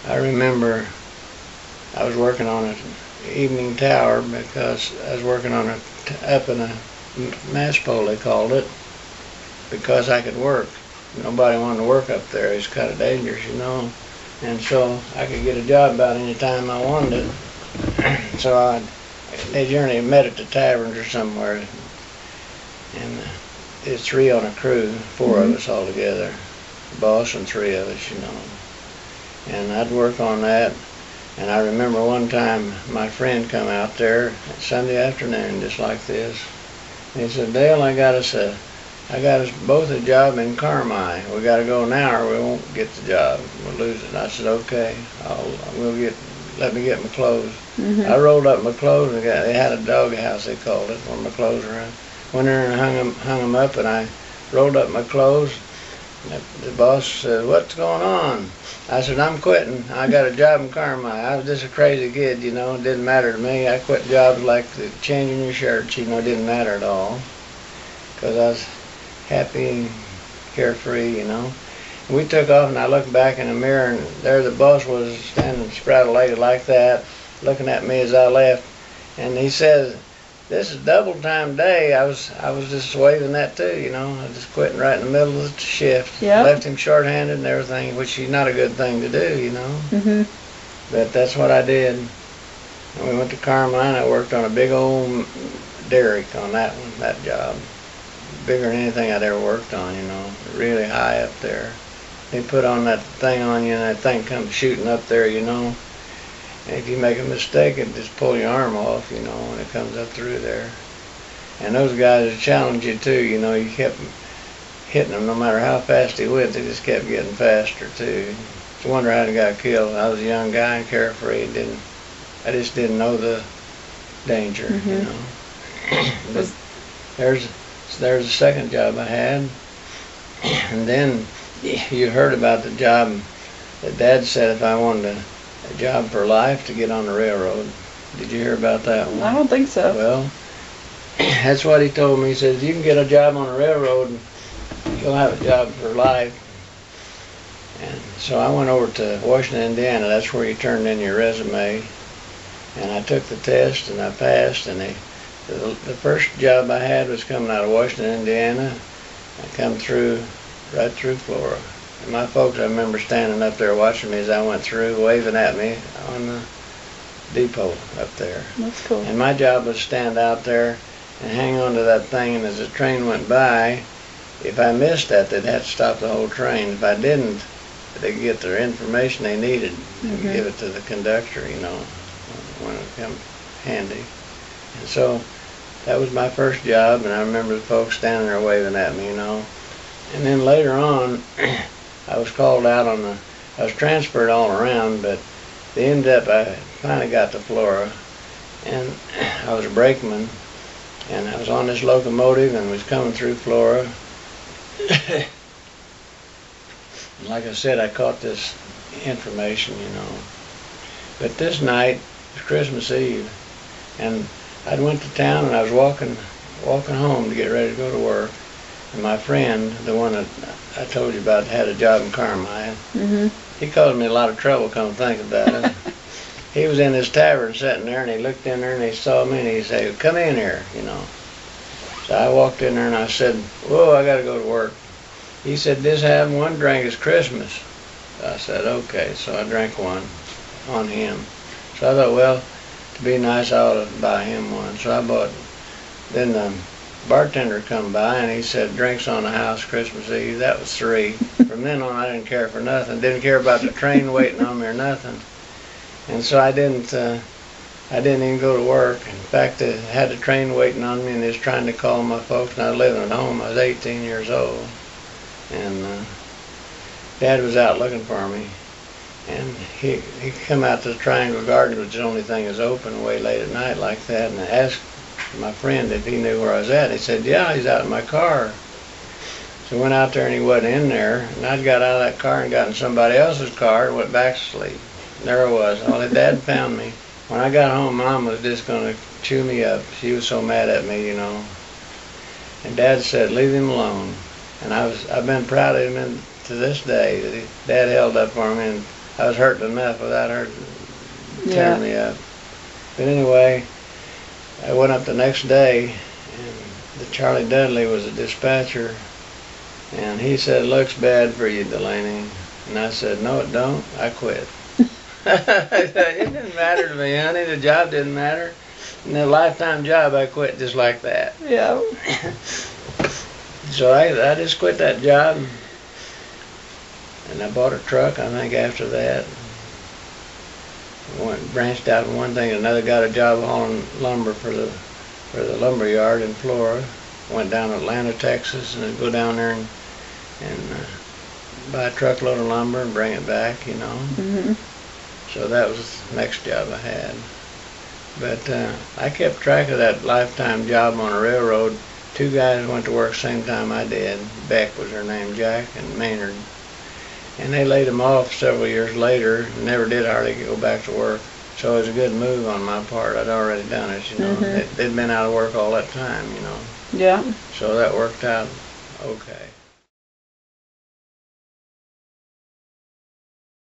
I remember I was working on an evening tower because I was working on up in a mast pole, they called it, because I could work. Nobody wanted to work up there. It's kind of dangerous, you know. And so I could get a job about any time I wanted it. So they generally met at the taverns or somewhere. And there's 3 on a crew, 4 of us all together. The boss and 3 of us, you know. And I'd work on that. And I remember one time my friend come out there Sunday afternoon just like this. And he said, "Dale, I got us both a job in Carmi. We got to go now or we won't get the job. We'll lose it." And I said, "Okay, let me get my clothes." I rolled up my clothes and they had a dog house, they called it, where my clothes were in. Went in and hung them up, and I rolled up my clothes. The boss said, "What's going on?" I said, "I'm quitting. I got a job in Carmi." I was just a crazy kid, you know. It didn't matter to me. I quit jobs like changing your shirts, you know. It didn't matter at all because I was happy and carefree, you know. And we took off, and I looked back in the mirror, and there the boss was standing sprout-legged like that, looking at me as I left. And he says, "This is double time day." I was just waving that too, you know. I was just quitting right in the middle of the shift. Yep. Left him short-handed and everything, which is not a good thing to do, you know. But that's what I did. And we went to Carmine. I worked on a big old derrick on that one, that job. Bigger than anything I'd ever worked on, you know. Really high up there. They put on that thing on you, and that thing comes shooting up there, you know. And if you make a mistake, it just pull your arm off, you know, when it comes up through there. And those guys would challenge you too, you know. You kept hitting them no matter how fast he went. They just kept getting faster too. It's a wonder how they got killed. I was a young guy and carefree. I just didn't know the danger, you know. But there's a second job I had. And then you heard about the job that Dad said if I wanted a job for life to get on the railroad. Did you hear about that one? I don't think so. Well, that's what he told me. He said, "If you can get a job on the railroad, you'll have a job for life." And so I went over to Washington, Indiana. That's where you turned in your resume. And I took the test and I passed. And the first job I had was coming out of Washington, Indiana. I come right through Florida. And my folks, I remember standing up there watching me as I went through, waving at me on the depot up there. That's cool. And my job was to stand out there and hang on to that thing, and as the train went by, if I missed that, they'd have to stop the whole train. If I didn't, they'd get the information they needed and give it to the conductor, you know, when it come handy. And so that was my first job, and I remember the folks standing there waving at me, you know. And then later on, I was called out I was transferred all around, but they ended up, I finally got to Florida, and I was a brakeman, and I was on this locomotive and was coming through Florida. And like I said, I caught this information, you know. But this night was Christmas Eve, and I went to town and I was walking home to get ready to go to work. And my friend, the one that I told you about, had a job in Carmine. He caused me a lot of trouble, come to think about it. He was in his tavern sitting there, and he looked in there and he saw me and he said, "Come in here," you know. So I walked in there and I said, "Whoa, I got to go to work." He said, "Just have one drink, it's Christmas." I said, "Okay." So I drank one on him. So I thought, well, to be nice, I ought to buy him one. So I bought. Then the bartender come by and he said, "Drinks on the house Christmas Eve." That was 3. From then on, I didn't care for nothing. Didn't care about the train waiting on me or nothing. And so I didn't even go to work. In fact, I had the train waiting on me, and they was trying to call my folks, and I was living at home. I was 18 years old. And Dad was out looking for me. And he come out to the Triangle Garden, which is the only thing that's open, way late at night like that, and I asked my friend if he knew where I was at. He said, "Yeah, he's out in my car." So I went out there and he wasn't in there, and I got out of that car and got in somebody else's car and went back to sleep. And there I was. Well, Dad found me. When I got home, Mom was just going to chew me up. She was so mad at me, you know. And Dad said, "Leave him alone." And I've been proud of him to this day. Dad held up for me, and I was hurting enough without her Yeah. tearing me up. But anyway, I went up the next day, and the Charlie Dudley was a dispatcher, and he said, "Looks bad for you, Delaney." And I said, "No, it don't. I quit." It didn't matter to me, honey. The job didn't matter. And a lifetime job, I quit just like that. Yeah. So I just quit that job, and I bought a truck, I think, after that. Branched out from one thing to another, got a job hauling lumber for the lumber yard in Florida. Went down to Atlanta, Texas, and I'd go down there and buy a truckload of lumber and bring it back, you know. Mhm. So that was the next job I had. But I kept track of that lifetime job on a railroad. Two guys went to work same time I did. Beck was her name, Jack, and Maynard. And they laid them off several years later, and never did hardly go back to work. So it was a good move on my part. I'd already done it, you know. Mhm. They'd been out of work all that time, you know. Yeah. So that worked out okay.